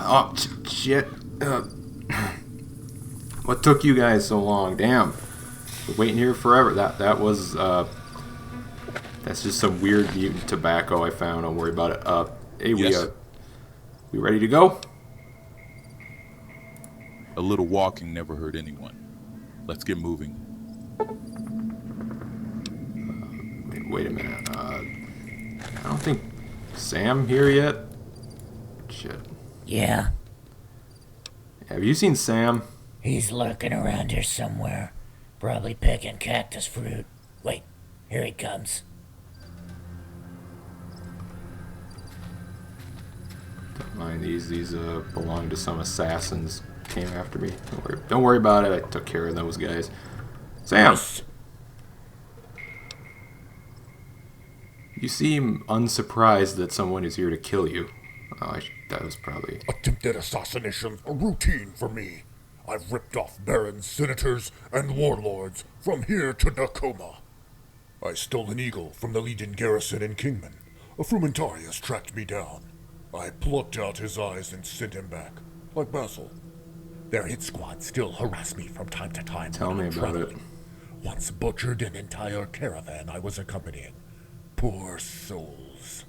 Oh, shit. What took you guys so long? Damn. We're waiting here forever. That was, that's just some weird mutant tobacco I found. Don't worry about it. Hey, Yes. we ready to go? A little walking never hurt anyone. Let's get moving. Wait a minute. I don't think Sam here yet. Shit. Yeah, Have you seen Sam? he's lurking around here somewhere. Probably picking cactus fruit. Wait, here he comes. Don't mind these. These belong to some assassins. Came after me. Don't worry about it. I took care of those guys. Sam! You seem unsurprised that someone is here to kill you. Oh, that was probably... Attempted assassinations are routine for me. I've ripped off barons, senators, and warlords from here to Nakoma. I stole an eagle from the Legion garrison in Kingman. A Frumentarius tracked me down. I plucked out his eyes and sent him back, like Basil. Their hit squad still harass me from time to time. Tell me about it. Once butchered an entire caravan I was accompanying. Poor souls.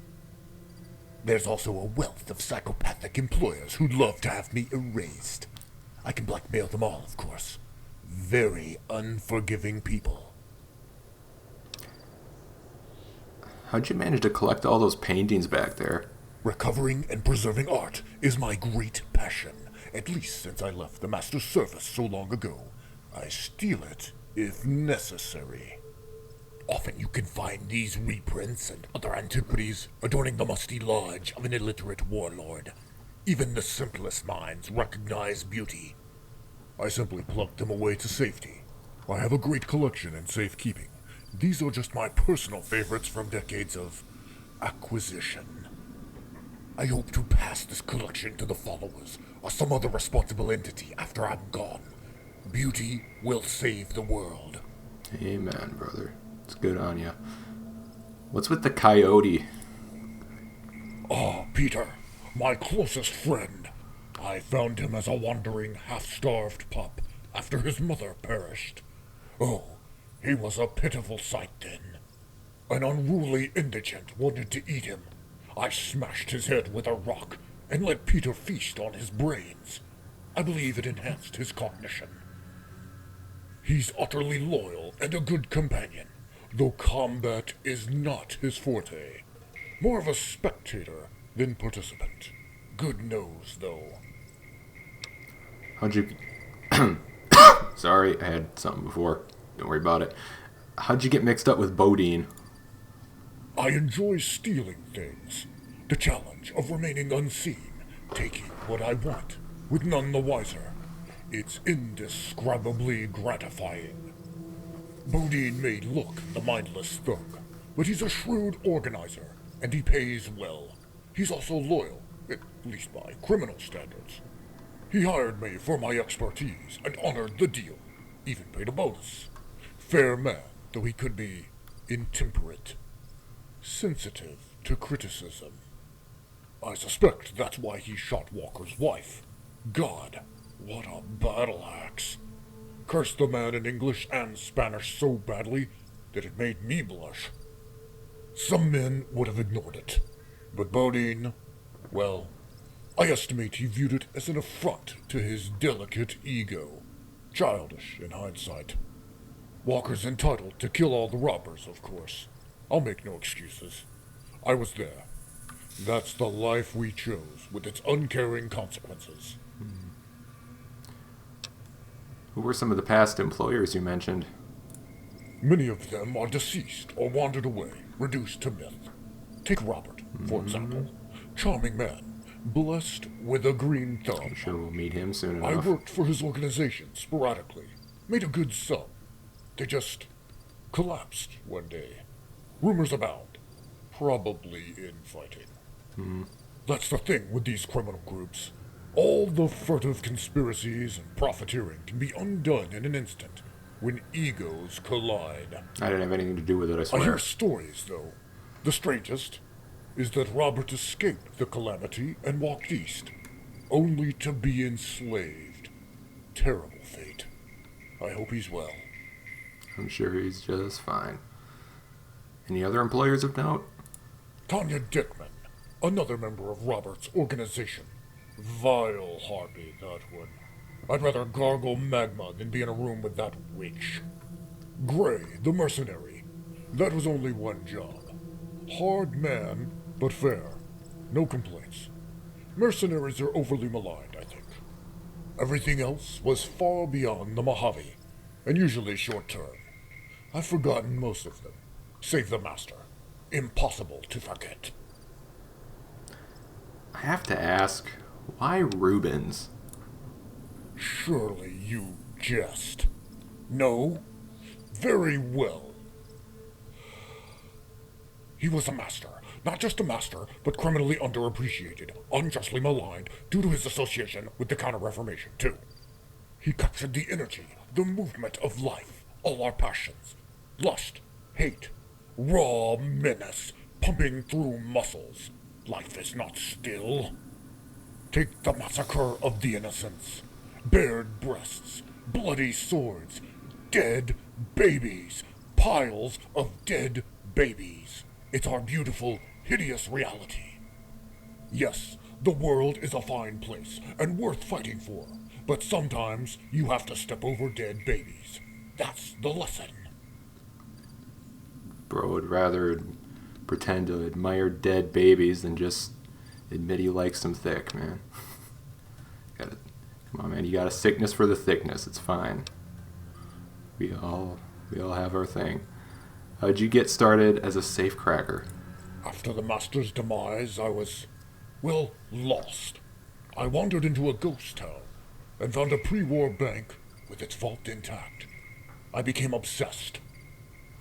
There's also a wealth of psychopathic employers who'd love to have me erased. I can blackmail them all, of course. Very unforgiving people. How'd you manage to collect all those paintings back there? Recovering and preserving art is my great passion, at least since I left the Master's service so long ago. I steal it if necessary. Often you can find these reprints and other antiquities adorning the musty lodge of an illiterate warlord. Even the simplest minds recognize beauty. I simply pluck them away to safety. I have a great collection in safekeeping. These are just my personal favorites from decades of acquisition. I hope to pass this collection to the followers or some other responsible entity after I'm gone. Beauty will save the world. Amen, brother. It's good on you. What's with the coyote? Ah, Peter, my closest friend. I found him as a wandering, half-starved pup after his mother perished. Oh, he was a pitiful sight then. An unruly indigent wanted to eat him. I smashed his head with a rock and let Peter feast on his brains. I believe it enhanced his cognition. He's utterly loyal and a good companion, though combat is not his forte. More of a spectator than participant. Good nose, though. How'd you... Sorry, I had something before. Don't worry about it. How'd you get mixed up with Bodine? I enjoy stealing things. The challenge of remaining unseen, taking what I want, with none the wiser. It's indescribably gratifying. Bodine may look the mindless thug, but he's a shrewd organizer, and he pays well. He's also loyal, at least by criminal standards. He hired me for my expertise and honored the deal, even paid a bonus. Fair man, though he could be intemperate, sensitive to criticism. I suspect that's why he shot Walker's wife. God, what a battle axe. Cursed the man in English and Spanish so badly that it made me blush. Some men would have ignored it, but Bodine, well, I estimate he viewed it as an affront to his delicate ego. Childish in hindsight. Walker's entitled to kill all the robbers, of course. I'll make no excuses. I was there. That's the life we chose, with its uncaring consequences. Who were some of the past employers you mentioned? Many of them are deceased or wandered away, reduced to myth. Take Robert, for example. Charming man, blessed with a green thumb. I'm sure we'll meet him soon I enough. worked for his organization sporadically. Made a good sum. They just collapsed one day. Rumors abound. Probably infighting. That's the thing with these criminal groups. All the furtive conspiracies and profiteering can be undone in an instant when egos collide. I didn't have anything to do with it, I I swear. hear stories, though. The strangest is that Robert escaped the calamity and walked east. only to be enslaved. Terrible fate. I hope he's well. I'm sure he's just fine. Any other employers of note? Tanya Dickman, another member of Robert's organization. Vile harpy, that one. I'd rather gargle magma than be in a room with that witch. Gray, the mercenary. That was only one job. Hard man, but fair. No complaints. Mercenaries are overly maligned, I think. Everything else was far beyond the Mojave, and usually short-term. I've forgotten most of them, save the Master. Impossible to forget. I have to ask, why Rubens? Surely you jest. No? Very well. He was a master. Not just a master, but criminally underappreciated, unjustly maligned, due to his association with the Counter-Reformation, too. He captured the energy, the movement of life, all our passions. Lust, hate, raw menace, pumping through muscles. Life is not still. Take the massacre of the innocents. Bared breasts, bloody swords, dead babies, piles of dead babies. It's our beautiful, hideous reality. Yes, the world is a fine place and worth fighting for, but sometimes you have to step over dead babies. That's the lesson. Bro would rather pretend to admire dead babies than just admit he likes them thick, man. Come on, man, you got a sickness for the thickness. It's fine. We all have our thing. How'd you get started as a safecracker? After the Master's demise, I was, well, lost. I wandered into a ghost town and found a pre-war bank with its vault intact. I became obsessed.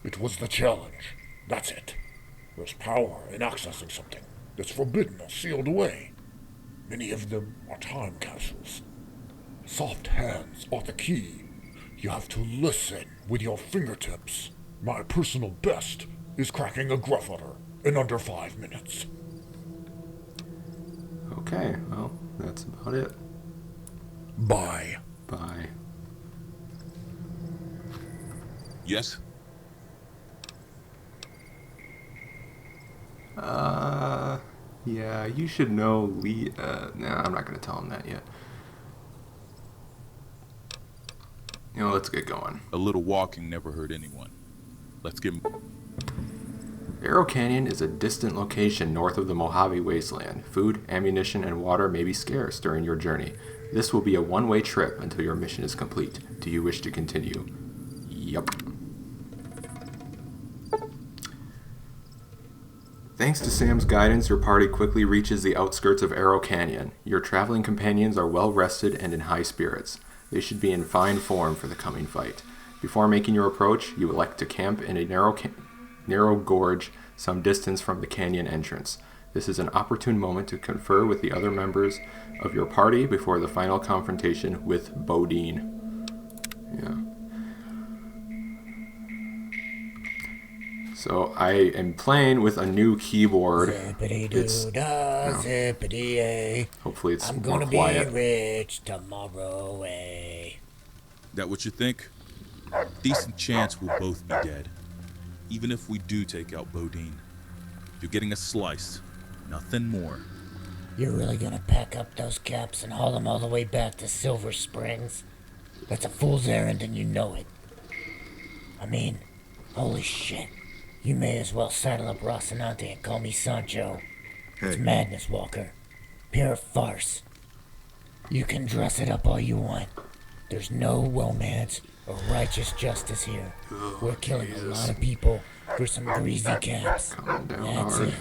It was the challenge. That's it. There's power in accessing something that's forbidden or sealed away. Many of them are time capsules. Soft hands are the key. You have to listen with your fingertips. My personal best is cracking a Gruffutter in under 5 minutes. Okay, well, that's about it. Bye. Bye. Yes? Yeah, you should know Lee. Nah, I'm not gonna tell him that yet. Let's get going. A little walking never hurt anyone. Let's get... Arrow Canyon is a distant location north of the Mojave Wasteland. Food, ammunition, and water may be scarce during your journey. This will be a one-way trip until your mission is complete. Do you wish to continue? Yup. Thanks to Sam's guidance, your party quickly reaches the outskirts of Arrow Canyon. Your traveling companions are well rested and in high spirits. They should be in fine form for the coming fight. Before making your approach, you elect to camp in a narrow gorge some distance from the canyon entrance. This is an opportune moment to confer with the other members of your party before the final confrontation with Bodine. Yeah. So I am playing with a new keyboard. Zippity-doo-dah, Hopefully it's I'm more gonna quiet. be rich tomorrow, eh? That what you think? Decent chance we'll both be dead. Even if we do take out Bodine. You're getting a slice. Nothing more. You're really gonna pack up those caps and haul them all the way back to Silver Springs? That's a fool's errand and you know it. I mean, holy shit. You may as well saddle up Rocinante and call me Sancho. It's madness, Walker. Pure farce. You can dress it up all you want. There's no romance or righteous justice here. We're killing a lot of people for some greasy caps. Calm down, That's hard. it.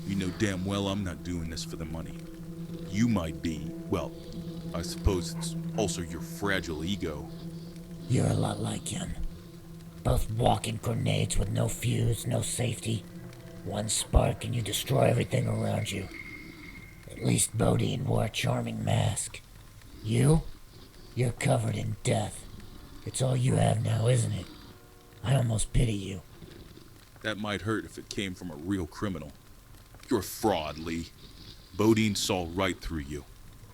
You know damn well I'm not doing this for the money. You might be. Well, I suppose it's also your fragile ego. You're a lot like him. Both walking grenades with no fuse, no safety. One spark and you destroy everything around you. At least Bodine wore a charming mask. You're covered in death. It's all you have now, isn't it? I almost pity you. That might hurt if it came from a real criminal. You're a fraud, Lee. Bodine saw right through you.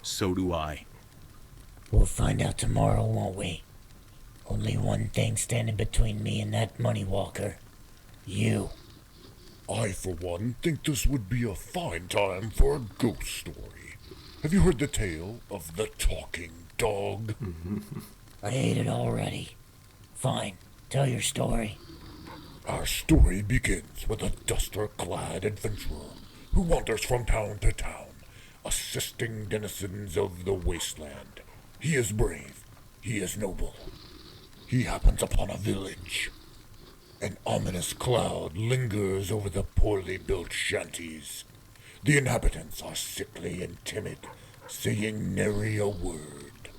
So do I. We'll find out tomorrow, won't we? Only one thing standing between me and that money walker. You. I, for one, think this would be a fine time for a ghost story. Have you heard the tale of the talking dog? I ate it already. Fine, tell your story. Our story begins with a duster-clad adventurer who wanders from town to town, assisting denizens of the wasteland. He is brave. He is noble. He happens upon a village. An ominous cloud lingers over the poorly built shanties. The inhabitants are sickly and timid, saying nary a word.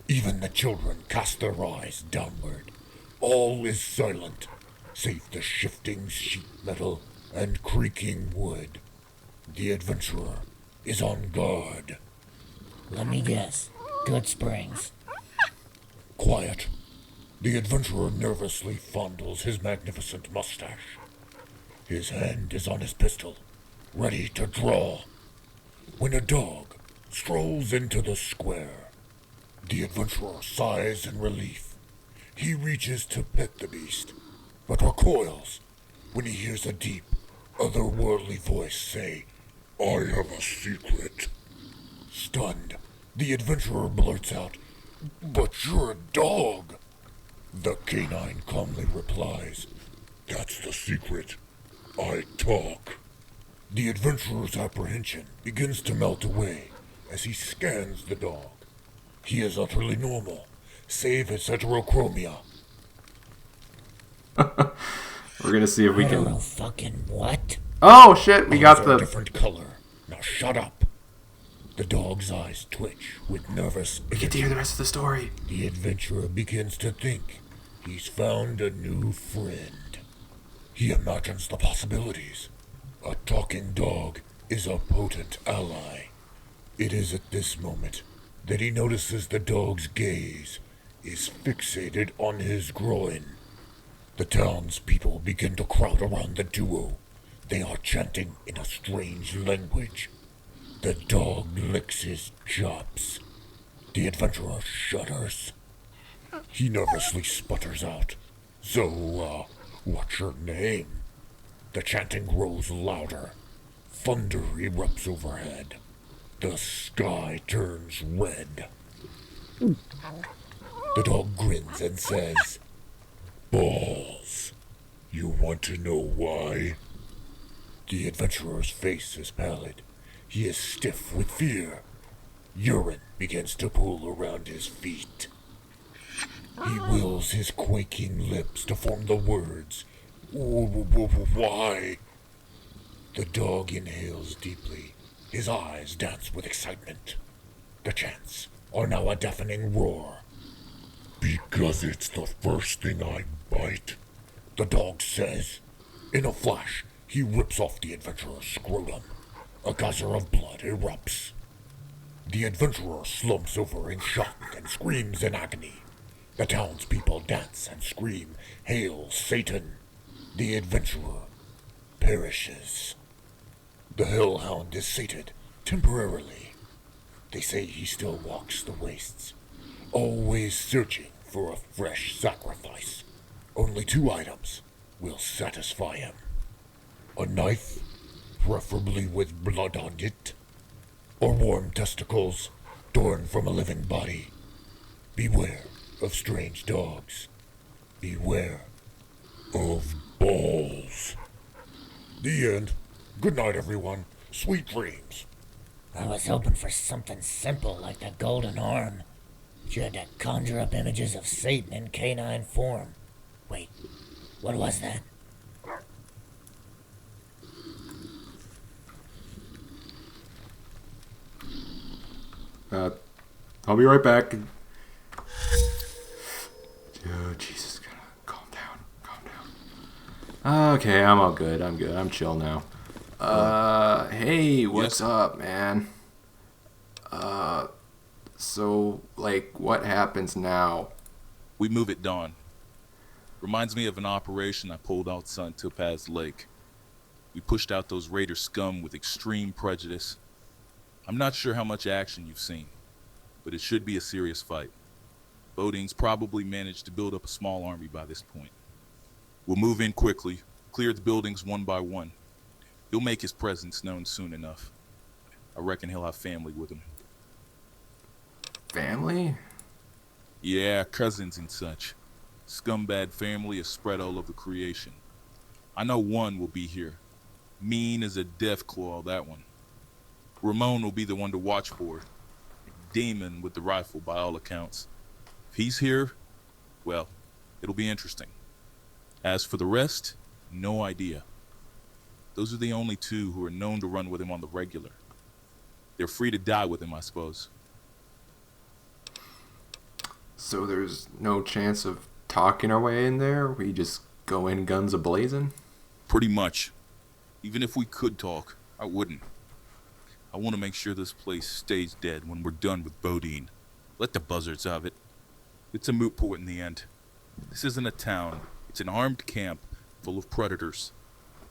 Even the children cast their eyes downward. All is silent, save the shifting sheet metal and creaking wood. The adventurer is on guard. Let me guess. Good Springs. Quiet. The adventurer nervously fondles his magnificent mustache. His hand is on his pistol, ready to draw, when a dog strolls into the square. The adventurer sighs in relief. He reaches to pet the beast, but recoils when he hears a deep, otherworldly voice say, "I have a secret." Stunned, the adventurer blurts out, "But you're a dog." The canine calmly replies, "That's the secret. I talk." The adventurer's apprehension begins to melt away as he scans the dog. He is utterly normal, save his heterochromia. We're gonna see if we can. Fucking what? Oh shit! We got Eyes are a the. different color. Now shut up. The dog's eyes twitch with nervous. We get to hear the rest of the story. The adventurer begins to think he's found a new friend. He imagines the possibilities. A talking dog is a potent ally. It is at this moment that he notices the dog's gaze is fixated on his groin. The townspeople begin to crowd around the duo. They are chanting in a strange language. The dog licks his chops. The adventurer shudders. He nervously sputters out, "So, what's your name?" The chanting grows louder. Thunder erupts overhead. The sky turns red. The dog grins and says, "Balls. You want to know why?" The adventurer's face is pallid. He is stiff with fear. Urine begins to pool around his feet. He wills his quaking lips to form the words, "Why?" The dog inhales deeply. His eyes dance with excitement. The chants are now a deafening roar. "Because it's the first thing I bite," the dog says. In a flash, he rips off the adventurer's scrotum. A geyser of blood erupts. The adventurer slumps over in shock and screams in agony. The townspeople dance and scream, "Hail Satan!" The adventurer perishes. The hellhound is sated, temporarily. They say he still walks the wastes, always searching for a fresh sacrifice. Only 2 items will satisfy him. A knife, preferably with blood on it, or warm testicles torn from a living body. Beware of strange dogs. Beware of balls. The end. Good night, everyone. Sweet dreams. I was hoping for something simple like the golden arm. But you had to conjure up images of Satan in canine form. Wait, what was that? I'll be right back. Oh, Jesus, calm down, calm down. Okay, I'm all good. I'm good. I'm chill now. Hey, what's up, man? So, like, what happens now? We move at dawn. Reminds me of an operation I pulled outside Topaz Lake. We pushed out those raider scum with extreme prejudice. I'm not sure how much action you've seen, but it should be a serious fight. Bodine's probably managed to build up a small army by this point. We'll move in quickly, clear the buildings one by one. He'll make his presence known soon enough. I reckon he'll have family with him. Family? Yeah, cousins and such. Scumbag family is spread all over creation. I know one will be here. Mean as a deathclaw, that one. Ramon will be the one to watch for. Demon with the rifle, by all accounts. If he's here, well, it'll be interesting. As for the rest, no idea. Those are the only two who are known to run with him on the regular. They're free to die with him, I suppose. So there's no chance of talking our way in there? We just go in guns a-blazing? Pretty much. Even if we could talk, I wouldn't. I want to make sure this place stays dead when we're done with Bodine. Let the buzzards have it. It's a moot point in the end. This isn't a town. It's an armed camp full of predators.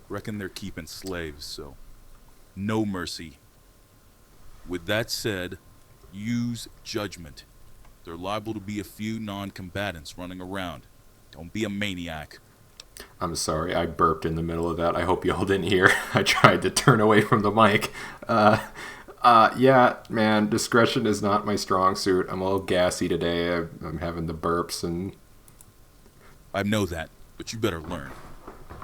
Reckon they're keeping slaves, so no mercy. With that said, use judgment. There are liable to be a few non-combatants running around. Don't be a maniac. I'm sorry, I burped in the middle of that. I hope y'all didn't hear. I tried to turn away from the mic. Yeah, man, discretion is not my strong suit. I'm a little gassy today. I'm having the burps and... I know that, but you better learn.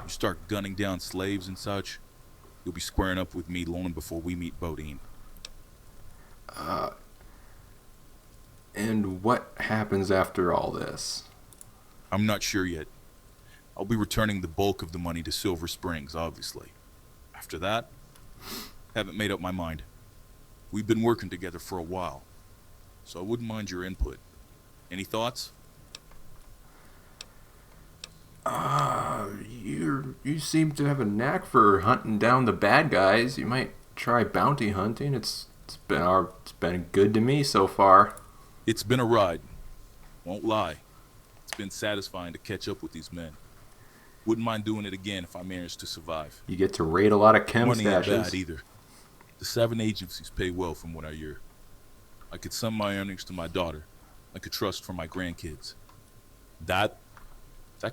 You start gunning down slaves and such, you'll be squaring up with me long before we meet Bodine. And what happens after all this? I'm not sure yet. I'll be returning the bulk of the money to Silver Springs, obviously. After that, haven't made up my mind. We've been working together for a while, so I wouldn't mind your input. Any thoughts? You seem to have a knack for hunting down the bad guys. You might try bounty hunting. It's been good to me so far. It's been a ride. Won't lie. It's been satisfying to catch up with these men. Wouldn't mind doing it again if I managed to survive. You get to raid a lot of chem Money ain't stashes. bad either. The 7 agencies pay well from what I hear. I could sum my earnings to my daughter, like a trust for my grandkids. That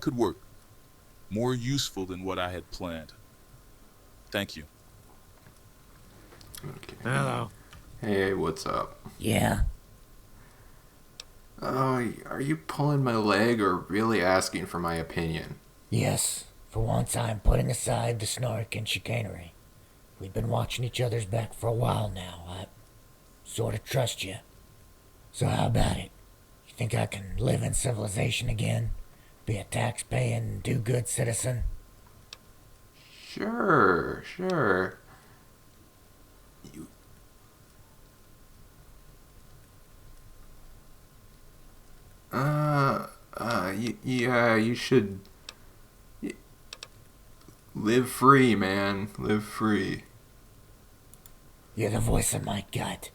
could work. More useful than what I had planned. Thank you. Okay. Hello. Hey, what's up? Yeah. Oh, are you pulling my leg or really asking for my opinion? Yes. For once, I'm putting aside the snark and chicanery. We've been watching each other's back for a while now. I sort of trust you. So how about it? You think I can live in civilization again? Be a tax-paying, do-good citizen? Sure. Yeah, you should live free, man. Live free. You're the voice of my gut.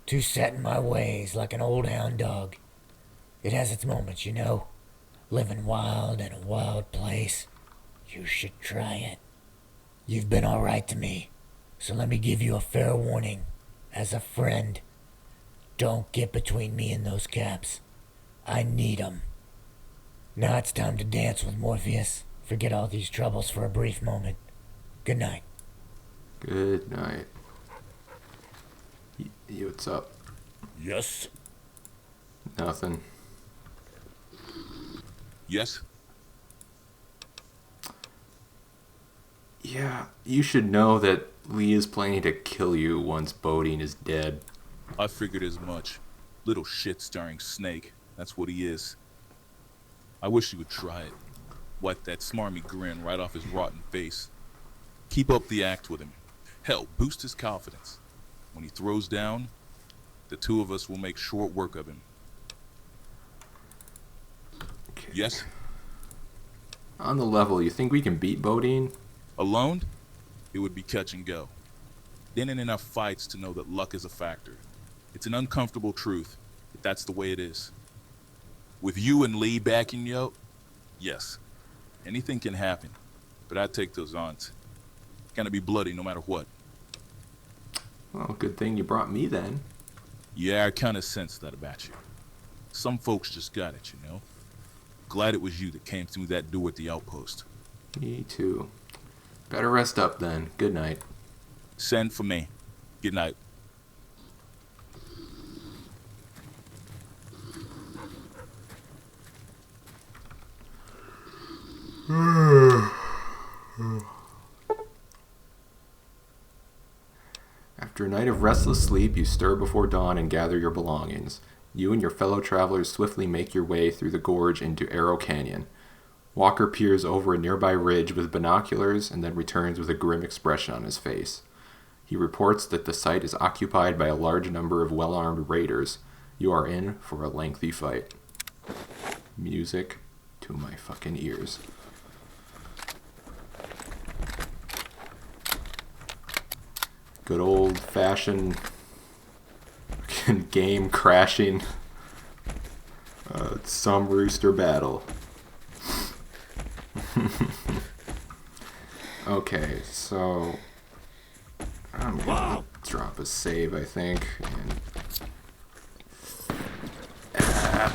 Too set in my ways like an old hound dog. It has its moments, you know. Living wild in a wild place. You should try it. You've been alright to me, so let me give you a fair warning. As a friend, don't get between me and those caps. I need 'em. Now it's time to dance with Morpheus. Forget all these troubles for a brief moment. Good night. Good night. What's up? Yes? Nothing. Yes? Yeah, you should know that Lee is planning to kill you once Bodine is dead. I figured as much. Little shit-stirring snake. That's what he is. I wish he would try it. Wipe that smarmy grin right off his rotten face. Keep up the act with him. Hell, boost his confidence. When he throws down, the two of us will make short work of him. Okay. Yes? On the level, you think we can beat Bodine? Alone, it would be catch and go. Been in enough fights to know that luck is a factor. It's an uncomfortable truth, but that's the way it is. With you and Lee backing you up, yes, anything can happen, but I'd take those odds. Gonna be bloody no matter what. Well, good thing you brought me then. Yeah, I kind of sensed that about you. Some folks just got it, you know? Glad it was you that came through that door at the outpost. Me too. Better rest up then. Good night. Send for me. Good night. After a night of restless sleep, you stir before dawn and gather your belongings. You and your fellow travelers swiftly make your way through the gorge into Arrow Canyon. Walker peers over a nearby ridge with binoculars and then returns with a grim expression on his face. He reports that the site is occupied by a large number of well-armed raiders. You are in for a lengthy fight. Music to my fucking ears. Good old-fashioned game crashing SomeRooster battle. Okay, so I'm gonna drop a save, I think, and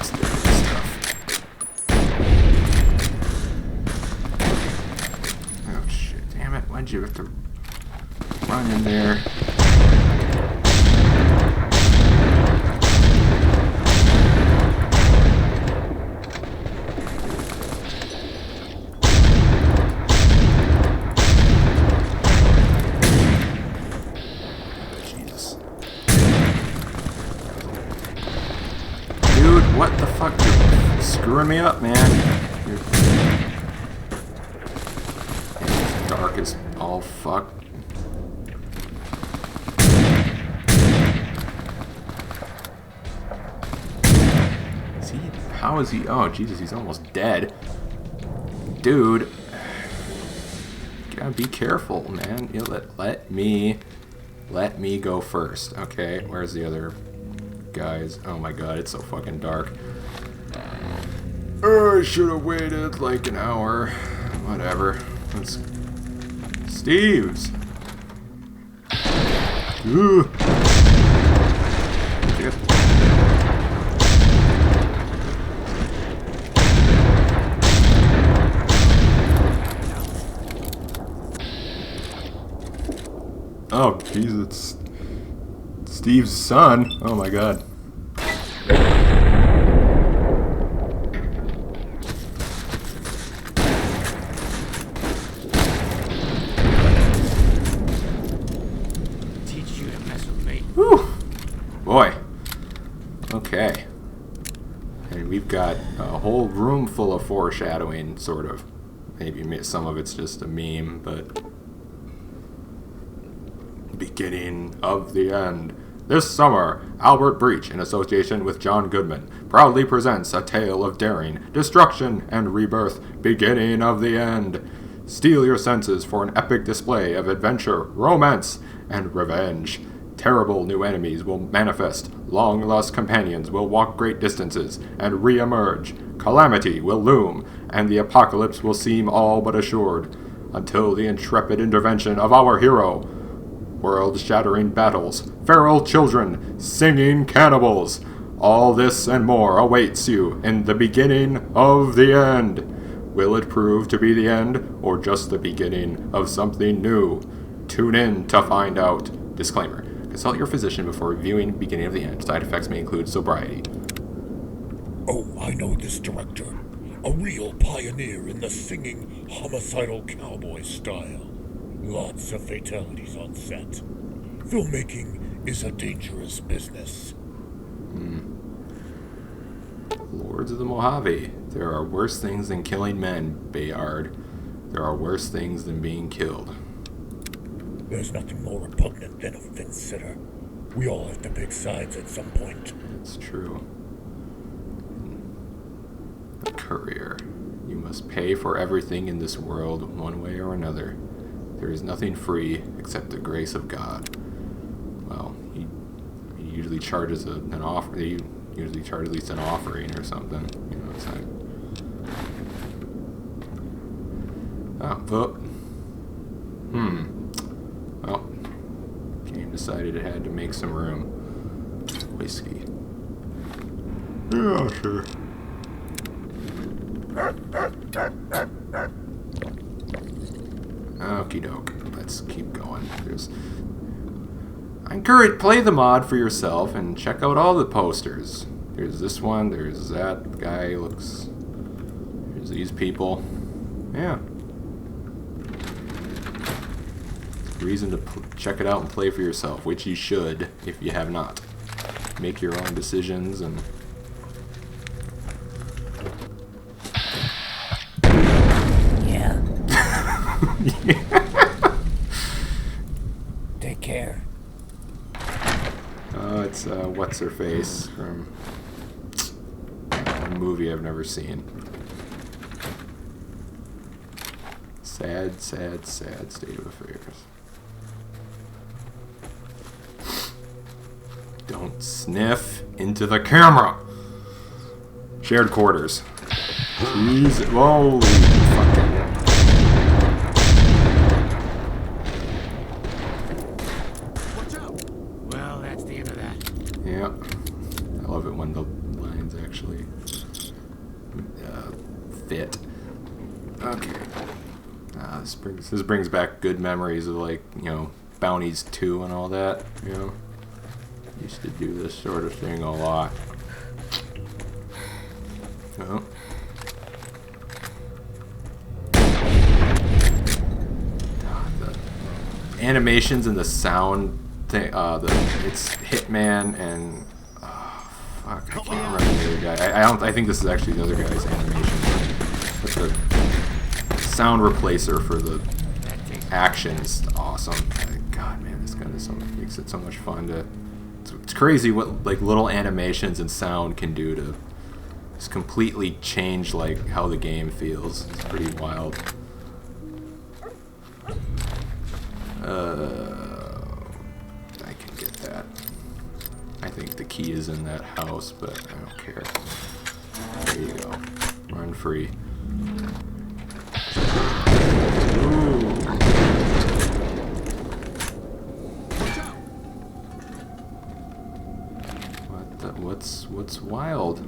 stuff. Oh shit! Damn it! Why'd you have to run in there? What the fuck? You're screwing me up, man. It's dark as all fuck. Is he? How is he? Oh, Jesus, he's almost dead. Dude. You gotta be careful, man. You let me go first. Okay, where's the other guys? Oh my god, it's so fucking dark. Oh, I should have waited like an hour. Whatever. Let's... Steve's! Ooh. Oh, jeez, it's Steve's son. Oh my god. Teach you to mess with me. Whew. Boy. Okay. And we've got a whole room full of foreshadowing, sort of. Maybe some of it's just a meme, but... Beginning of the end. This summer, Albert Breach, in association with John Goodman, proudly presents a tale of daring, destruction, and rebirth. Beginning of the end. Steel your senses for an epic display of adventure, romance, and revenge. Terrible new enemies will manifest, long-lost companions will walk great distances and re-emerge, calamity will loom, and the apocalypse will seem all but assured, until the intrepid intervention of our hero. World-shattering battles, feral children, singing cannibals. All this and more awaits you in the beginning of the end. Will it prove to be the end, or just the beginning of something new? Tune in to find out. Disclaimer. Consult your physician before reviewing beginning of the end. Side effects may include sobriety. Oh, I know this director. A real pioneer in the singing, homicidal cowboy style. Lots of fatalities on set. Filmmaking is a dangerous business. Lords of the Mojave. There are worse things than killing men, Bayard. There are worse things than being killed. There's nothing more repugnant than a fence sitter. We all have to pick sides at some point. It's true. A career. You must pay for everything in this world, one way or another. There is nothing free except the grace of God. Well, he usually charges an offer. He usually charges at least an offering or something. You know, it's like... Oh, well, Game decided it had to make some room. Whiskey. Yeah, sure. Okie doke. Let's keep going. I encourage play the mod for yourself and check out all the posters. There's this one. There's that guy. Looks. There's these people. Yeah. Reason to check it out and play for yourself, which you should if you have not. Make your own decisions and. Yeah. Take care. It's what's her face from a movie I've never seen. Sad, sad, sad state of affairs. Don't sniff into the camera. Shared quarters. Jeez, holy fucking. Well, that's the end of that. Yeah. I love it when the lines actually fit. Okay. This brings back good memories of, like, you know, Bounties 2 and all that, you know. Used to do this sort of thing a lot. Oh. The animations and the sound thing, it's Hitman and fuck, I can't remember the other guy. I think this is actually the other guy's animation. But the sound replacer for the action is awesome. God, man, this gun is makes it so much fun to. It's crazy what like little animations and sound can do to just completely change like how the game feels. It's pretty wild. I can get that. I think the key is in that house, but I don't care. There you go. Run free. Ooh. What's wild?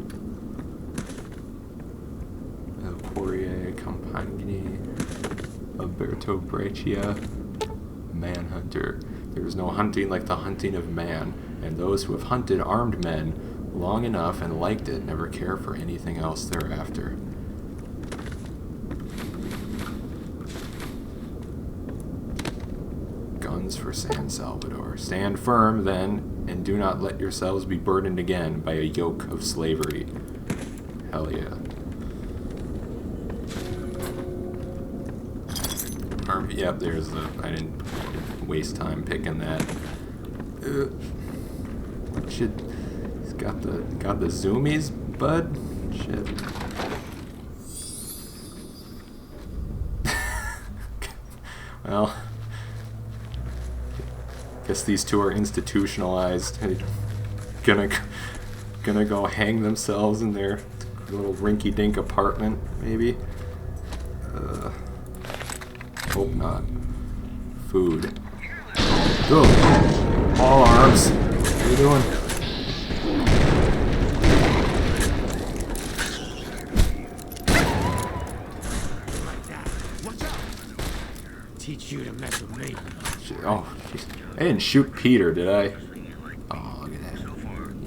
El Poirier Compagnie Alberto Breccia Manhunter. There is no hunting like the hunting of man, and those who have hunted armed men long enough and liked it never care for anything else thereafter. Guns for San Salvador. Stand firm, then, and do not let yourselves be burdened again by a yoke of slavery. Hell yeah. Yep, there's the. I didn't waste time picking that. He's got the zoomies, bud. Shit. Well, guess these two are institutionalized. Gonna go hang themselves in their little rinky-dink apartment, maybe. Hope not. Food. Ugh. All arms. What are you doing? Teach you to mess with me. Oh, geez. I didn't shoot Peter, did I? Oh, look at that.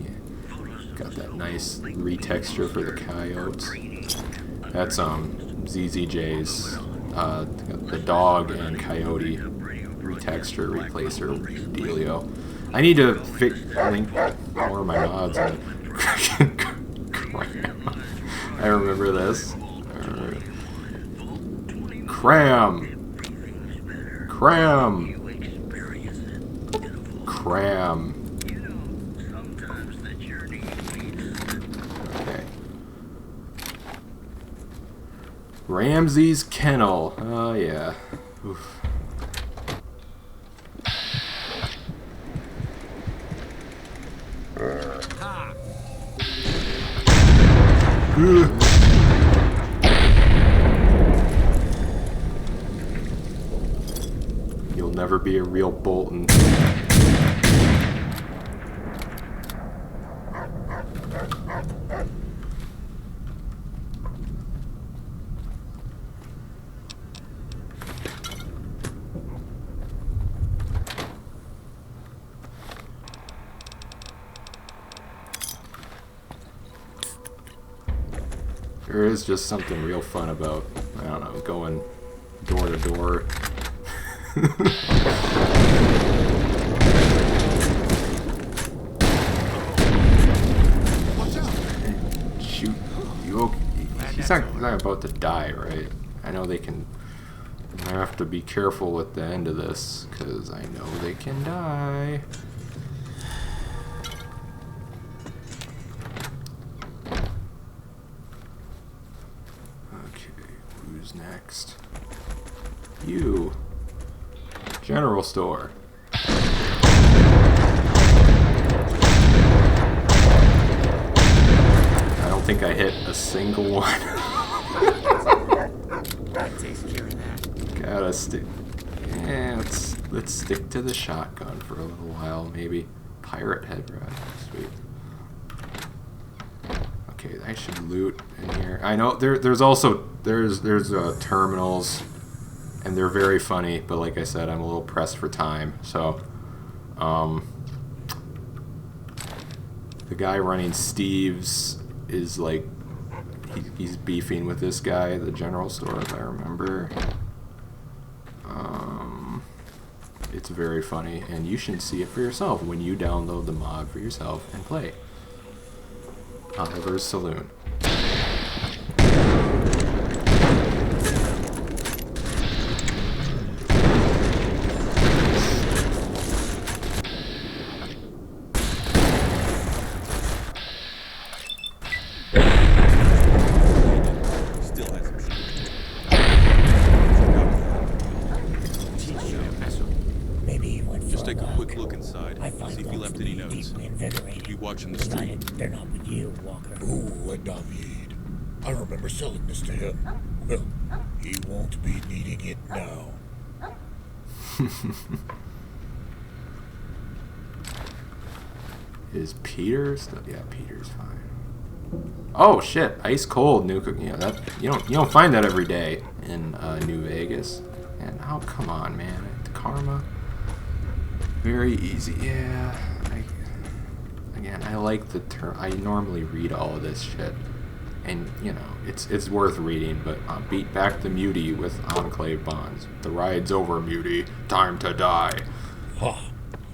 Yeah. Got that nice retexture for the coyotes. That's ZZJ's the dog and coyote retexture replacer dealio. I need to link more of my mods in. I remember this. Cram. Okay. Ramsey's Kennel. Oh, yeah. Oof. You'll never be a real Bolton. There is just something real fun about, I don't know, going door to door. Shoot. You okay? He's not about to die, right? I know they can... I have to be careful with the end of this, because I know they can die. Okay, who's next? You. General store. I don't think I hit a single one. That takes care of that. Gotta stick. Yeah, let's stick to the shotgun for a little while, maybe. Pirate head rod, sweet. Okay, I should loot in here. I know there's terminals, and they're very funny. But like I said, I'm a little pressed for time. So, the guy running Steve's is like he's beefing with this guy at the general store, if I remember. It's very funny, and you should see it for yourself when you download the mod for yourself and play. Oliver's Saloon. They're not with you, Walker. Ooh, a David. I remember selling this to him. Well, he won't be needing it now. Is Peter still? Yeah, Peter's fine. Oh shit! Ice cold new cookie. Yeah, that you don't find that every day in New Vegas. And oh come on, man, karma. Very easy. Yeah. Again, I like the term. I normally read all of this shit, and you know it's worth reading. But beat back the mutie with enclave bonds. The ride's over, mutie. Time to die. Ha!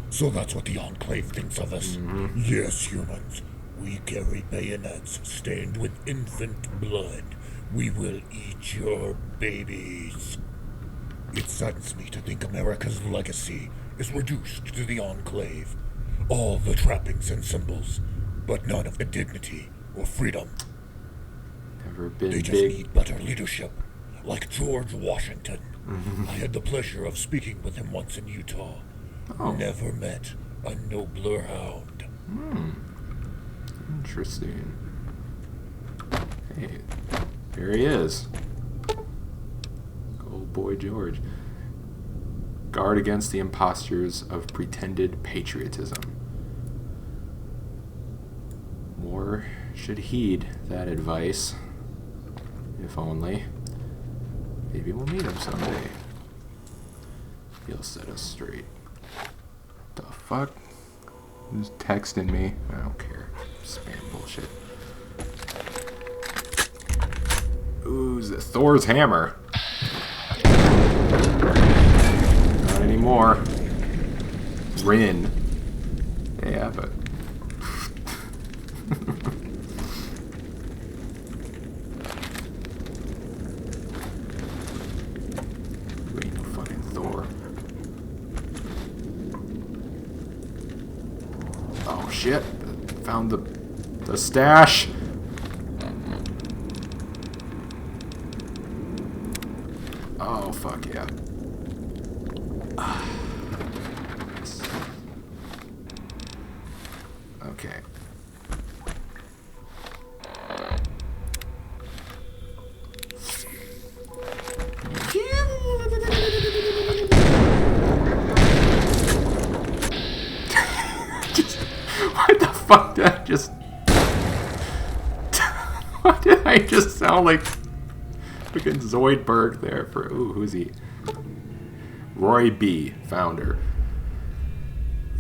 So that's what the Enclave thinks of us. Mm-hmm. Yes, humans. We carry bayonets stained with infant blood. We will eat your babies. It saddens me to think America's legacy is reduced to the Enclave. All the trappings and symbols, but none of the dignity or freedom. Never been They just need better leadership, like George Washington. I had the pleasure of speaking with him once in Utah. Oh. Never met a nobler hound. Interesting. Hey, there he is. Old boy George. Guard against the impostures of pretended patriotism. More should heed that advice. If only. Maybe we'll meet him someday. He'll set us straight. The fuck? Who's texting me? I don't care. Spam bullshit. Ooh, is it Thor's hammer? Not anymore. Rin. Yeah, but... Ain't no fucking Thor. Oh shit. Found the stash. Oh fuck yeah. Okay. What the fuck did I just... Why did I just sound like freaking Zoidberg there for... Ooh, who's he? Roy B., founder.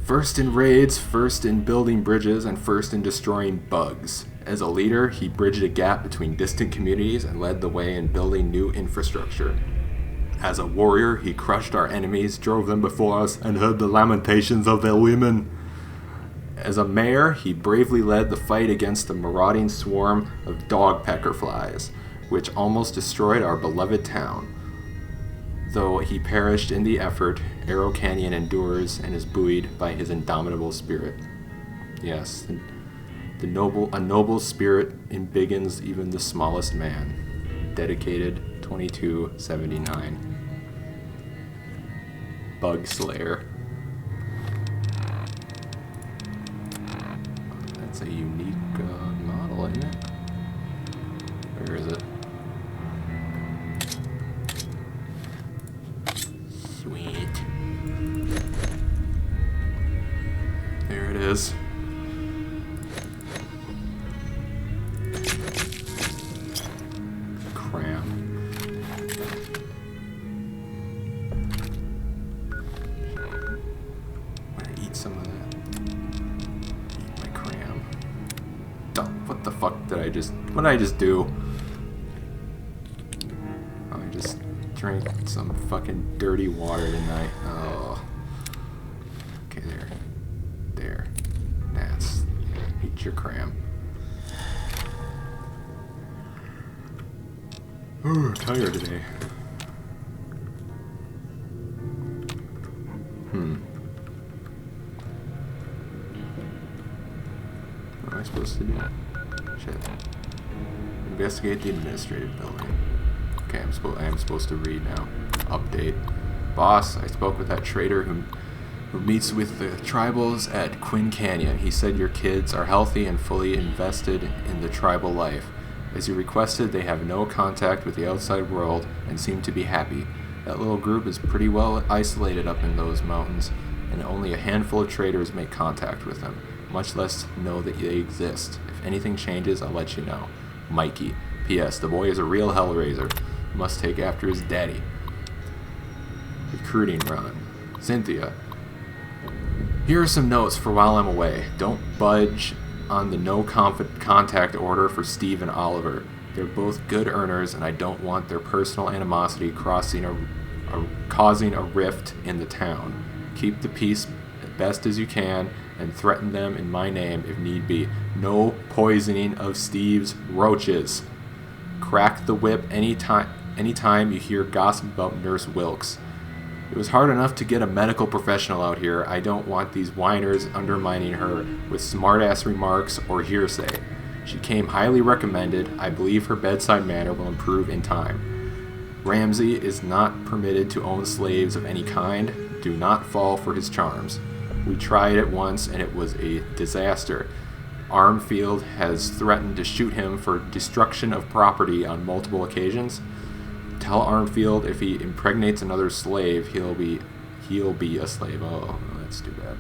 First in raids, first in building bridges, and first in destroying bugs. As a leader, he bridged a gap between distant communities and led the way in building new infrastructure. As a warrior, he crushed our enemies, drove them before us, and heard the lamentations of their women. As a mayor, he bravely led the fight against the marauding swarm of dog pecker flies, which almost destroyed our beloved town. Though he perished in the effort, Arrow Canyon endures and is buoyed by his indomitable spirit. Yes, a noble spirit embiggens even the smallest man. Dedicated 2279. Bug Slayer. That's a unique model, isn't it? Where is it? Sweet. There it is. Cram. I'm gonna eat some of that. Eat my cram. Oh, what the fuck did I just... What did I just do? Oh, I just drank some fucking dirty water tonight. Oh. Okay, there. There. That's... Eat your cram. Ooh, tired today. What am I supposed to do? Shit. Investigate the administrative building. Okay, I am supposed to read now. Update. Boss, I spoke with that trader who meets with the tribals at Quinn Canyon. He said your kids are healthy and fully invested in the tribal life. As you requested, they have no contact with the outside world and seem to be happy. That little group is pretty well isolated up in those mountains, and only a handful of traders make contact with them, much less know that they exist. If anything changes, I'll let you know. Mikey. P.S. The boy is a real hellraiser. Must take after his daddy. Recruiting run. Cynthia. Here are some notes for while I'm away. Don't budge on the no contact order for Steve and Oliver. They're both good earners, and I don't want their personal animosity causing a rift in the town. Keep the peace as best as you can, and threaten them in my name if need be. No poisoning of Steve's roaches. Crack the whip anytime you hear gossip about Nurse Wilkes. It was hard enough to get a medical professional out here. I don't want these whiners undermining her with smart-ass remarks or hearsay. She came highly recommended. I believe her bedside manner will improve in time. Ramsey is not permitted to own slaves of any kind. Do not fall for his charms. We tried it once and it was a disaster. Armfield has threatened to shoot him for destruction of property on multiple occasions. Tell Armfield if he impregnates another slave, he'll be a slave. Oh, that's too bad.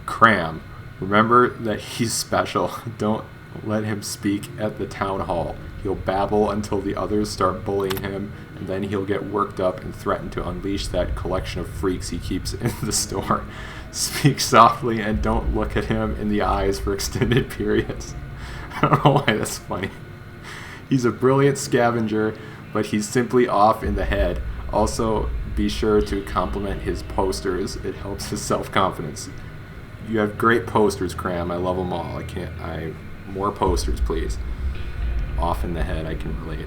Cram. Remember that he's special. Don't let him speak at the town hall. He'll babble until the others start bullying him, and then he'll get worked up and threaten to unleash that collection of freaks he keeps in the store. Speak softly and don't look at him in the eyes for extended periods. I don't know why that's funny. He's a brilliant scavenger, but he's simply off in the head. Also, be sure to compliment his posters. It helps his self-confidence. You have great posters, Cram. I love them all. More posters, please. Off in the head, I can relate.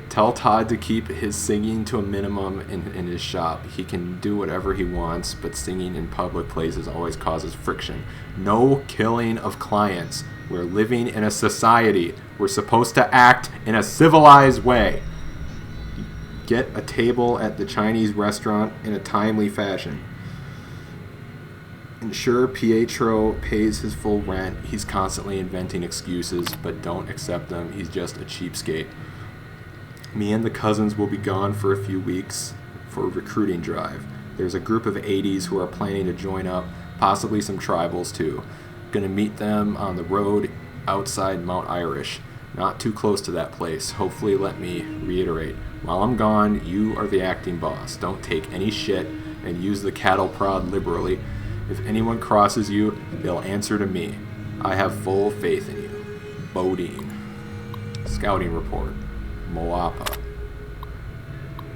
Tell Todd to keep his singing to a minimum in his shop. He can do whatever he wants, but singing in public places always causes friction. No killing of clients. We're living in a society. We're supposed to act in a civilized way. Get a table at the Chinese restaurant in a timely fashion. Ensure Pietro pays his full rent. He's constantly inventing excuses, but don't accept them. He's just a cheapskate. Me and the cousins will be gone for a few weeks for a recruiting drive. There's a group of 80s who are planning to join up, possibly some tribals too. Gonna meet them on the road outside Mount Irish. Not too close to that place. Hopefully, let me reiterate. While I'm gone, you are the acting boss. Don't take any shit and use the cattle prod liberally. If anyone crosses you, they'll answer to me. I have full faith in you. Bodine. Scouting report. Moapa.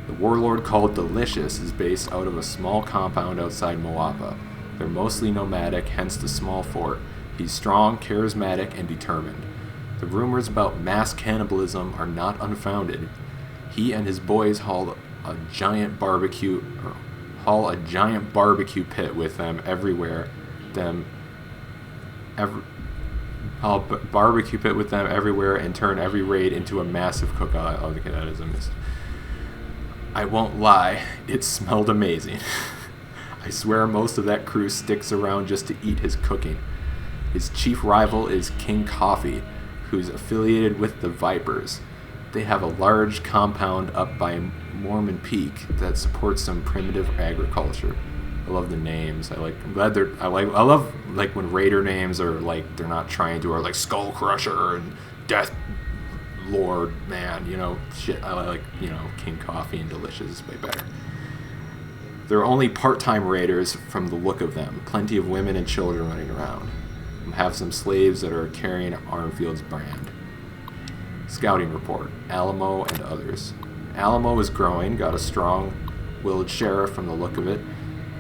The warlord called Delicious is based out of a small compound outside Moapa. They're mostly nomadic, hence the small fort. He's strong, charismatic, and determined. The rumors about mass cannibalism are not unfounded. He and his boys haul a giant barbecue pit with them everywhere. Barbecue pit with them everywhere and turn every raid into a massive cookout. Oh, that is a mist. I won't lie, it smelled amazing. I swear most of that crew sticks around just to eat his cooking. His chief rival is King Coffee, who's affiliated with the Vipers. They have a large compound up by Mormon Peak that supports some primitive agriculture. I love the names. I love when raider names are like they're not trying to, or like Skull Crusher and Death Lord, man, shit. I like, King Coffee and Delicious is way better. They're only part-time raiders from the look of them. Plenty of women and children running around. Have some slaves that are carrying Armfield's brand. Scouting report. Alamo and others. Alamo is growing, got a strong-willed sheriff from the look of it.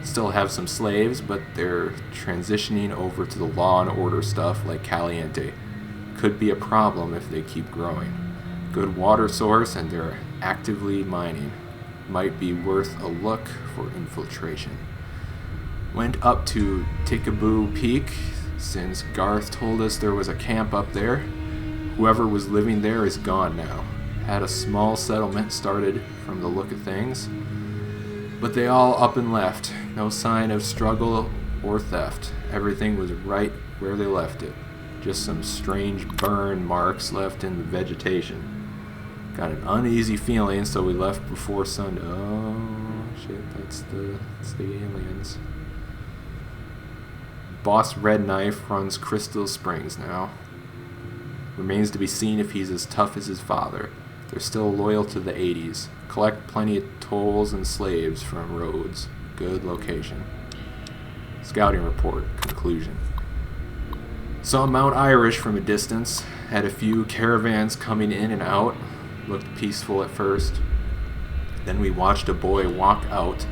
Still have some slaves, but they're transitioning over to the law and order stuff like Caliente. Could be a problem if they keep growing. Good water source, and they're actively mining. Might be worth a look for infiltration. Went up to Tikaboo Peak, since Garth told us there was a camp up there. Whoever was living there is gone now. Had a small settlement started from the look of things, but they all up and left. No sign of struggle or theft. Everything was right where they left it. Just some strange burn marks left in the vegetation. Got an uneasy feeling, so we left before sundown. Oh shit, that's the aliens. Boss Red Knife runs Crystal Springs now. Remains to be seen if he's as tough as his father. They're still loyal to the 80s. Collect plenty of tolls and slaves from roads. Good location. Scouting report. Conclusion. Saw Mount Irish from a distance. Had a few caravans coming in and out. Looked peaceful at first. Then we watched a boy walk out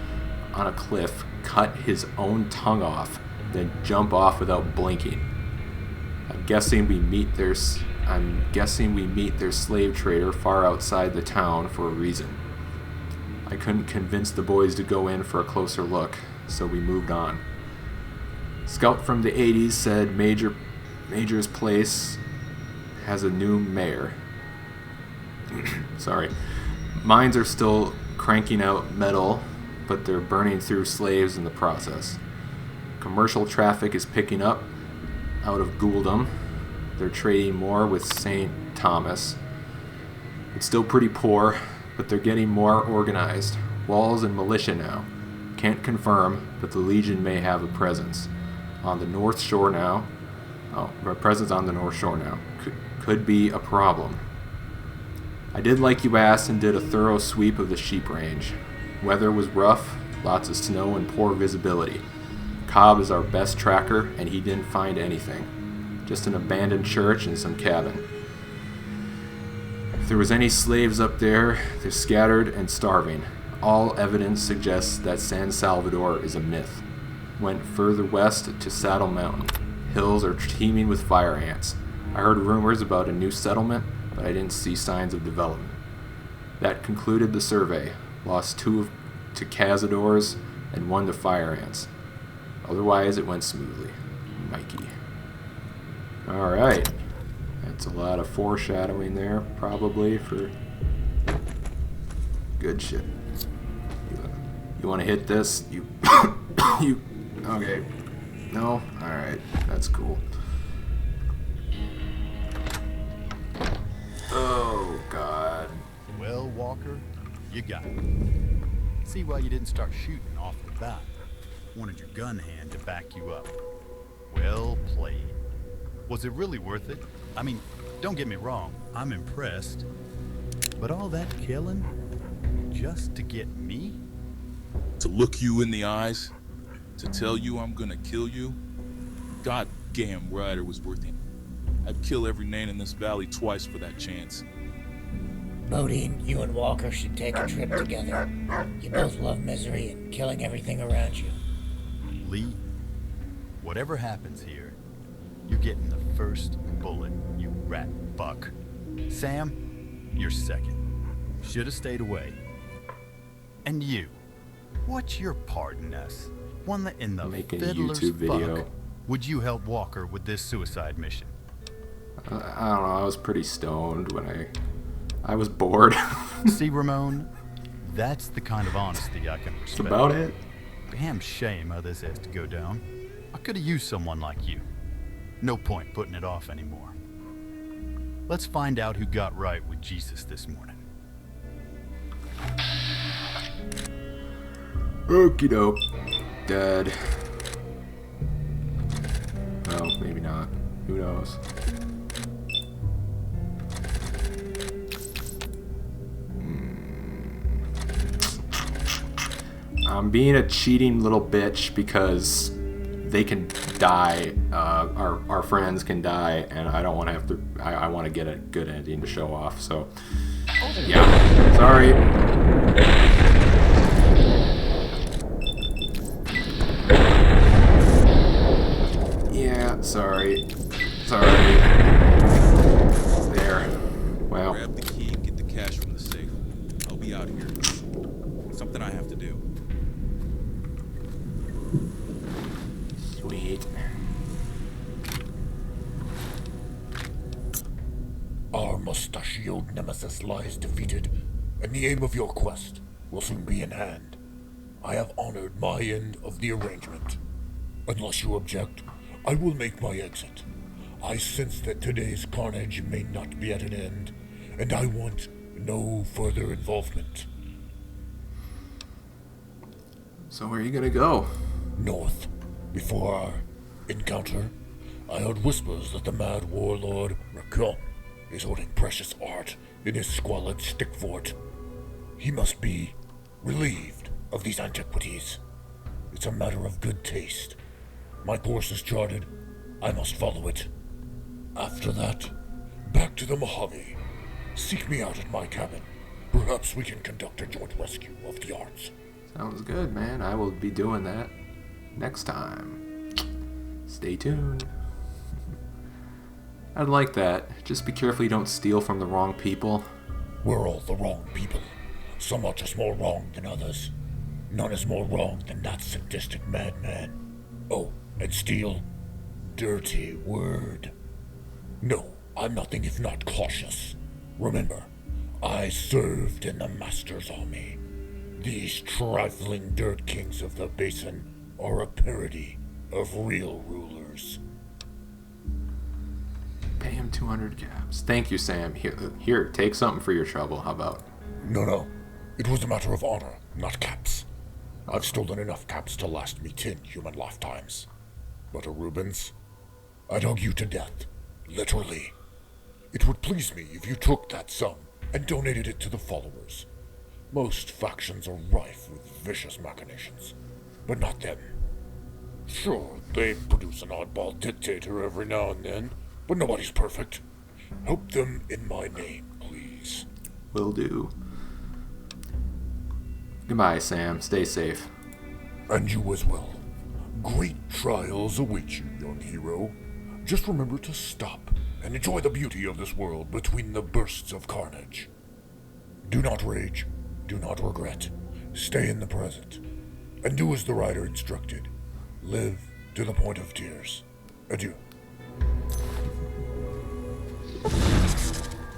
on a cliff, cut his own tongue off, then jump off without blinking. I'm guessing we meet their slave trader far outside the town for a reason. I couldn't convince the boys to go in for a closer look, so we moved on. Scout from the 80s said Major's place has a new mayor. Sorry. Mines are still cranking out metal, but they're burning through slaves in the process. Commercial traffic is picking up out of Gouldom. They're trading more with St. Thomas. It's still pretty poor, but they're getting more organized. Walls and militia now. Can't confirm, but the Legion may have a presence on the North Shore now. Could be a problem. I did like you asked and did a thorough sweep of the sheep range. Weather was rough, lots of snow and poor visibility. Cobb is our best tracker, and he didn't find anything. Just an abandoned church and some cabin. If there was any slaves up there, they're scattered and starving. All evidence suggests that San Salvador is a myth. Went further west to Saddle Mountain. Hills are teeming with fire ants. I heard rumors about a new settlement, but I didn't see signs of development. That concluded the survey. Lost 2 to cazadors and 1 to fire ants. Otherwise, it went smoothly. Mikey. Alright. That's a lot of foreshadowing there, probably, for good shit. You want to hit this? Okay. No? Alright. That's cool. Oh, God. Well, Walker, you got it. See why you didn't start shooting off the bat. Wanted your gun hand to back you up. Well played. Was it really worth it? I mean, don't get me wrong, I'm impressed. But all that killing, just to get me? To look you in the eyes, to tell you I'm gonna kill you. God Damn rider was worth it. I'd kill every Nain in this valley twice for that chance. Bodine, you and Walker should take a trip together. You both love misery and killing everything around you. Lee, whatever happens here, you're getting the first bullet, you rat buck. Sam, you're second. Should have stayed away. And you, what's your part in this? One that in the Making a fiddler's YouTube video. fuck would you help Walker with this suicide mission? I don't know. I was pretty stoned when I was bored. See, Ramon, that's the kind of honesty I can respect. That's about it. Damn shame how this has to go down. I could have used someone like you. No point putting it off anymore. Let's find out who got right with Jesus this morning. Okie doke. Dead. Well, maybe not. Who knows? I'm being a cheating little bitch because they can die. Our friends can die, and I don't want to have to. I want to get a good ending to show off. So, yeah. Sorry. Yeah. Sorry. There. Well. Grab the key and get the cash from the safe. I'll be out of here. Something I have to do. Sweet. Our mustachioed nemesis lies defeated, and the aim of your quest will soon be in hand. I have honored my end of the arrangement. Unless you object, I will make my exit. I sense that today's carnage may not be at an end, and I want no further involvement. So where are you gonna go? North. Before our encounter, I heard whispers that the mad warlord Raquel is holding precious art in his squalid stick fort. He must be relieved of these antiquities. It's a matter of good taste. My course is charted. I must follow it. After that, back to the Mojave. Seek me out at my cabin. Perhaps we can conduct a joint rescue of the arts. Sounds good, man. I will be doing that next time. Stay tuned. I'd like that. Just be careful you don't steal from the wrong people. We're all the wrong people. Some are just more wrong than others. None is more wrong than that sadistic madman. Oh, and steal? Dirty word. No, I'm nothing if not cautious. Remember, I served in the Master's army. These trifling dirt kings of the basin are a parody of real rulers. Pay him 200 caps. Thank you, Sam. Here, take something for your trouble. How about? No. It was a matter of honor, not caps. I've stolen enough caps to last me 10 human lifetimes. But a Rubens, I'd hug you to death. Literally. It would please me if you took that sum and donated it to the followers. Most factions are rife with vicious machinations, but not them. Sure, they produce an oddball dictator every now and then, but nobody's perfect. Help them in my name, please. Will do. Goodbye, Sam. Stay safe. And you as well. Great trials await you, young hero. Just remember to stop and enjoy the beauty of this world between the bursts of carnage. Do not rage. Do not regret. Stay in the present. And do as the writer instructed. Live to the point of tears. Adieu.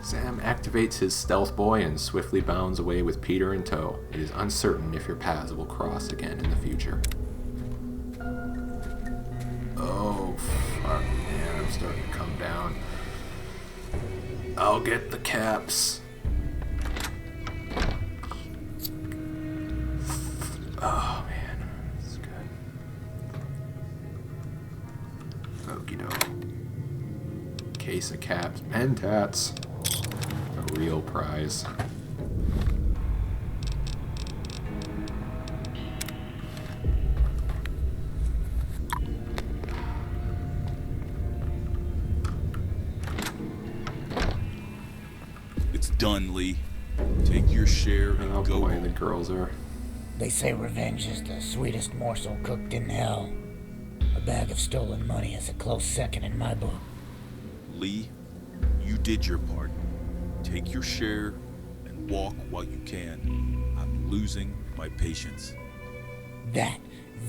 Sam activates his stealth boy and swiftly bounds away with Peter in tow. It is uncertain if your paths will cross again in the future. Oh, fuck, man, I'm starting to come down. I'll get the caps. Oh, man, this is good. Okie doke. Case of caps and tats. A real prize. done, Lee. Take your share and Oh go boy, home. the girls are... They say revenge is the sweetest morsel cooked in hell. A bag of stolen money is a close second in my book. Lee, you did your part. Take your share and walk while you can. I'm losing my patience.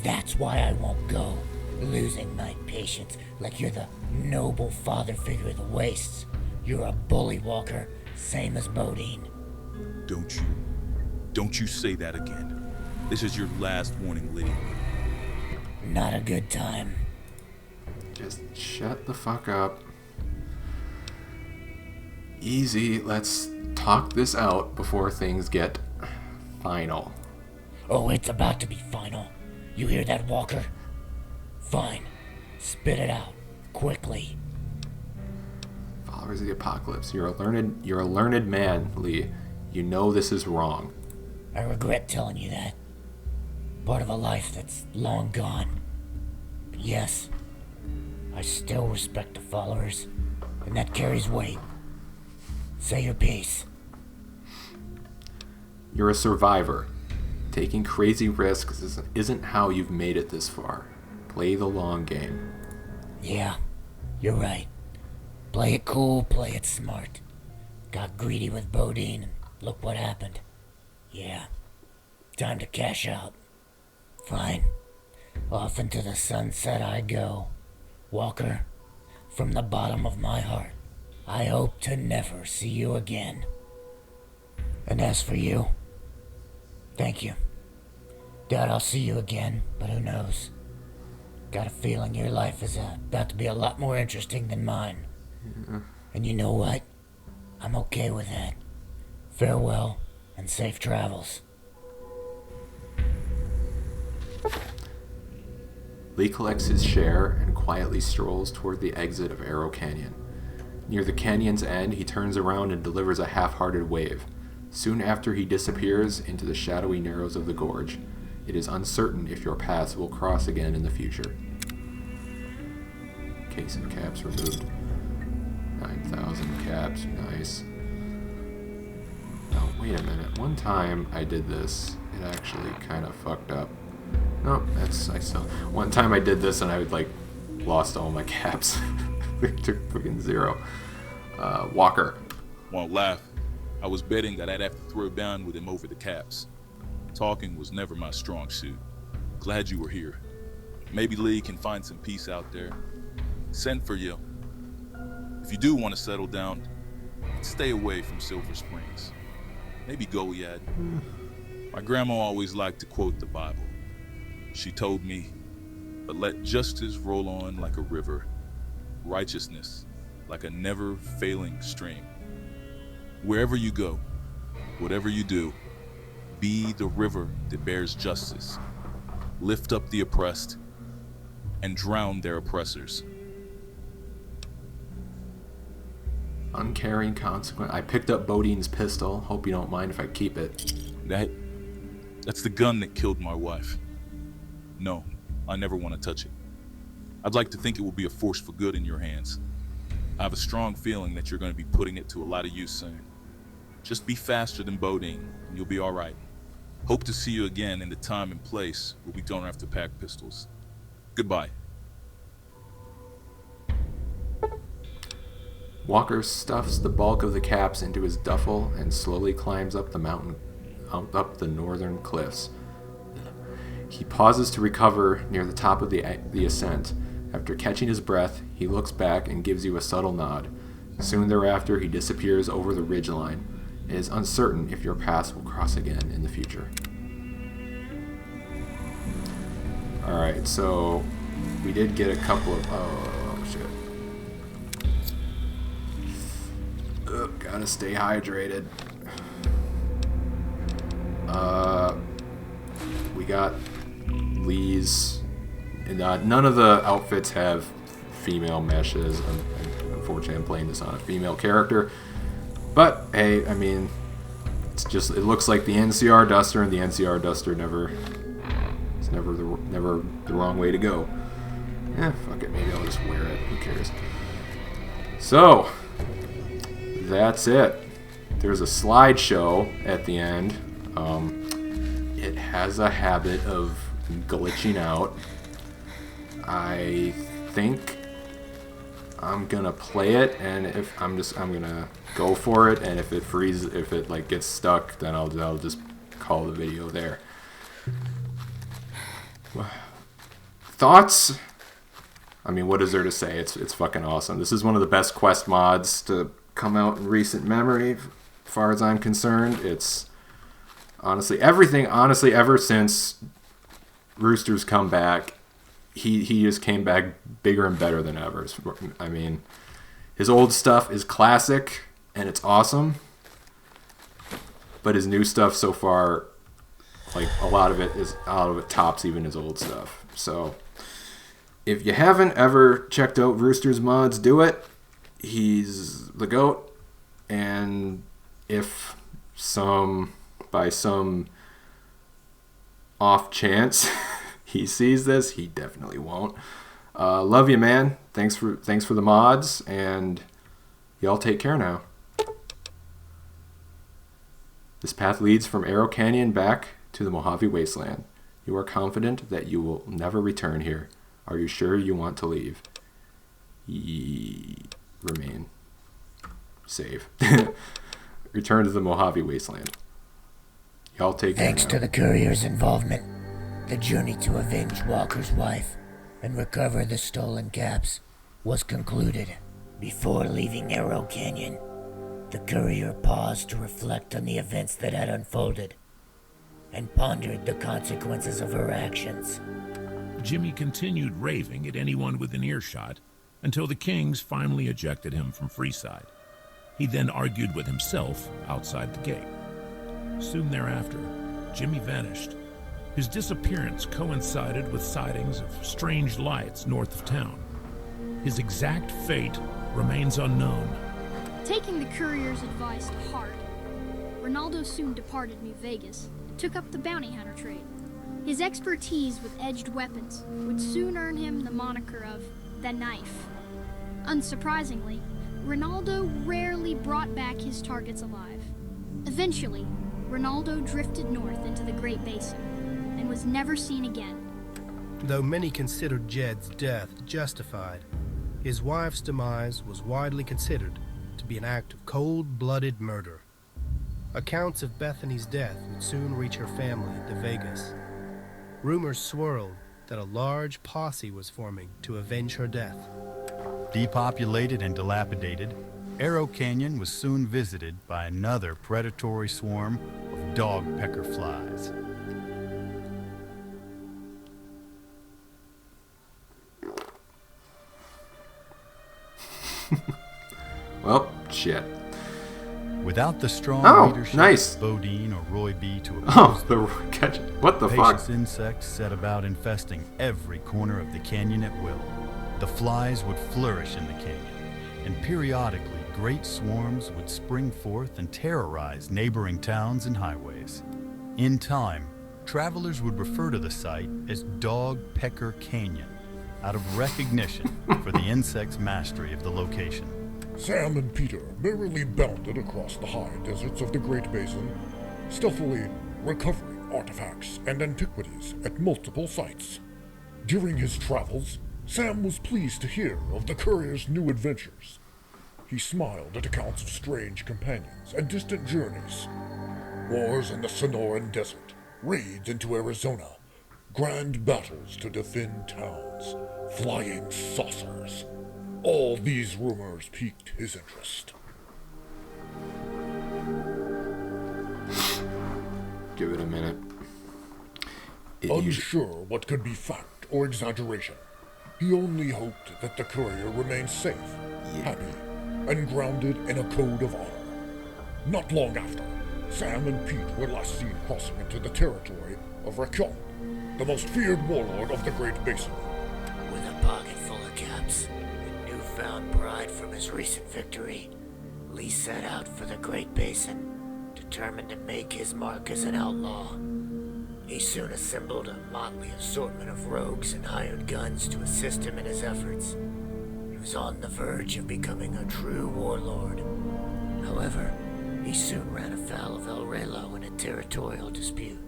That's why I won't go. Losing my patience like you're the noble father figure of the wastes. You're a bully walker, same as Bodine. Don't you say that again. This is your last warning, Lee. Not a good time. Just shut the fuck up. Easy, let's talk this out before things get final. Oh, it's about to be final. You hear that, Walker? Fine. Spit it out. Quickly. Followers of the apocalypse, you're a learned man, Lee. You know this is wrong. I regret telling you that. Part of a life that's long gone. But yes, I still respect the followers, and that carries weight. Say your piece. You're a survivor. Taking crazy risks isn't how you've made it this far. Play the long game. Yeah, you're right. Play it cool, play it smart. Got greedy with Bodine, and look what happened. Yeah, time to cash out. Fine. Off into the sunset I go. Walker, from the bottom of my heart, I hope to never see you again. And as for you, thank you. Doubt I'll see you again, but who knows? Got a feeling your life is about to be a lot more interesting than mine. Yeah. And you know what? I'm okay with that. Farewell, and safe travels. Lee collects his share and quietly strolls toward the exit of Arrow Canyon. Near the canyon's end, he turns around and delivers a half-hearted wave. Soon after, he disappears into the shadowy narrows of the gorge. It is uncertain if your paths will cross again in the future. Case and caps removed. 9,000 caps, nice. Oh, wait a minute. One time I did this, it actually kind of fucked up. No, one time I did this and I lost all my caps. They took fucking 0. Walker. Won't laugh. I was betting that I'd have to throw down with him over the caps. Talking was never my strong suit. Glad you were here. Maybe Lee can find some peace out there. Send for you. If you do want to settle down, stay away from Silver Springs. Maybe Goliad. My grandma always liked to quote the Bible. She told me, "But let justice roll on like a river, righteousness like a never-failing stream." Wherever you go, whatever you do, be the river that bears justice. Lift up the oppressed and drown their oppressors. Uncaring consequence. I picked up Bodine's pistol. Hope you don't mind if I keep it. That's the gun that killed my wife. No, I never want to touch it. I'd like to think it will be a force for good in your hands. I have a strong feeling that you're going to be putting it to a lot of use soon. Just be faster than Bodine, and you'll be all right. Hope to see you again in the time and place where we don't have to pack pistols. Goodbye. Walker stuffs the bulk of the caps into his duffel and slowly climbs up the mountain, up the northern cliffs. He pauses to recover near the top of the ascent. After catching his breath, he looks back and gives you a subtle nod. Soon thereafter, he disappears over the ridgeline. It is uncertain if your paths will cross again in the future. Alright, so we did get a couple of... Oh, shit. Gotta stay hydrated. We got Lee's... And none of the outfits have female meshes. Unfortunately, I'm playing this on a female character. But, hey, I mean, it looks like the NCR Duster, and the NCR Duster it's never the wrong way to go. Fuck it, maybe I'll just wear it. Who cares? So, that's it. there's a slideshow at the end. It has a habit of glitching out. I think I'm gonna play it, and if I'm gonna go for it, and if it freezes, if it like gets stuck, then I'll just call the video there. Thoughts? I mean, what is there to say? It's fucking awesome. This is one of the best quest mods to come out in recent memory, as far as I'm concerned. It's honestly everything. Honestly, ever since Rooster's come back, he just came back bigger and better than ever. I mean, his old stuff is classic and it's awesome, but his new stuff so far, like a lot of it tops even his old stuff. So if you haven't ever checked out Rooster's mods, do it. He's the GOAT, and if by some off chance he sees this, he definitely won't. Love you, man. Thanks for the mods, and y'all take care now. This path leads from Arrow Canyon back to the Mojave Wasteland. You are confident that you will never return here. Are you sure you want to leave? Remain. Save. Return to the Mojave Wasteland. Y'all take care now. Thanks to the courier's involvement, the journey to avenge Walker's wife and recover the stolen caps was concluded. Before leaving Arrow Canyon, the courier paused to reflect on the events that had unfolded and pondered the consequences of her actions. Jimmy continued raving at anyone within earshot until the Kings finally ejected him from Freeside. He then argued with himself outside the gate. Soon thereafter, Jimmy vanished. His disappearance coincided with sightings of strange lights north of town. His exact fate remains unknown. Taking the courier's advice to heart, Ronaldo soon departed New Vegas and took up the bounty hunter trade. His expertise with edged weapons would soon earn him the moniker of the Knife. Unsurprisingly, Ronaldo rarely brought back his targets alive. Eventually, Ronaldo drifted north into the Great Basin and was never seen again. Though many considered Jed's death justified, his wife's demise was widely considered to be an act of cold-blooded murder. Accounts of Bethany's death would soon reach her family to Vegas. Rumors swirled that a large posse was forming to avenge her death. Depopulated and dilapidated, Arrow Canyon was soon visited by another predatory swarm of dog pecker flies. Well, shit. Without the strong leadership nice. of Bodine or Roy B. to oppose what the Patience fuck? insects set about infesting every corner of the canyon at will. The flies would flourish in the canyon, and periodically great swarms would spring forth and terrorize neighboring towns and highways. In time, travelers would refer to the site as Dog Pecker Canyon, out of recognition for the insect's mastery of the location. Sam and Peter merrily bounded across the high deserts of the Great Basin, stealthily recovering artifacts and antiquities at multiple sites. During his travels, Sam was pleased to hear of the courier's new adventures. He smiled at accounts of strange companions and distant journeys. Wars in the Sonoran Desert, raids into Arizona, grand battles to defend towns, flying saucers. All these rumors piqued his interest. Give it a minute. Unsure what could be fact or exaggeration, he only hoped that the courier remained safe, happy, and grounded in a code of honor. Not long after, Sam and Pete were last seen crossing into the territory of Rakion, the most feared warlord of the Great Basin. With a pocket full of caps and newfound pride from his recent victory, Lee set out for the Great Basin, determined to make his mark as an outlaw. He soon assembled a motley assortment of rogues and hired guns to assist him in his efforts. He was on the verge of becoming a true warlord. However, He soon ran afoul of El Relo in a territorial dispute.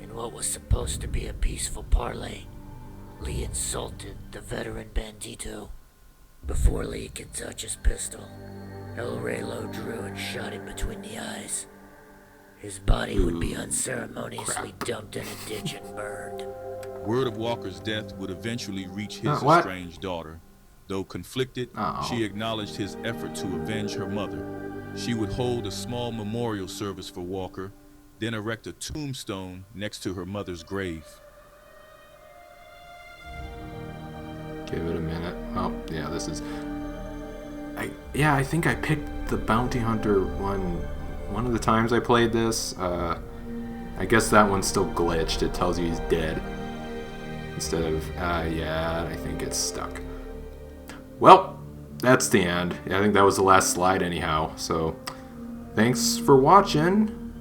In what was supposed to be a peaceful parley, Lee insulted the veteran bandito. Before Lee could touch his pistol, El Relo drew and shot him between the eyes. His body would be unceremoniously dumped in a ditch and burned. Word of Walker's death would eventually reach his What? estranged daughter. Though conflicted, she acknowledged his effort to avenge her mother. She would hold a small memorial service for Walker, then erect a tombstone next to her mother's grave. Give it a minute. Oh, yeah, this is... I think I picked the Bounty Hunter one of the times I played this. I guess that one's still glitched. It tells you he's dead. Instead of, yeah, I think it's stuck. Well, that's the end. I think that was the last slide anyhow. So, thanks for watching.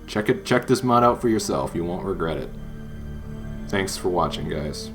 Check this mod out for yourself. You won't regret it. Thanks for watching, guys.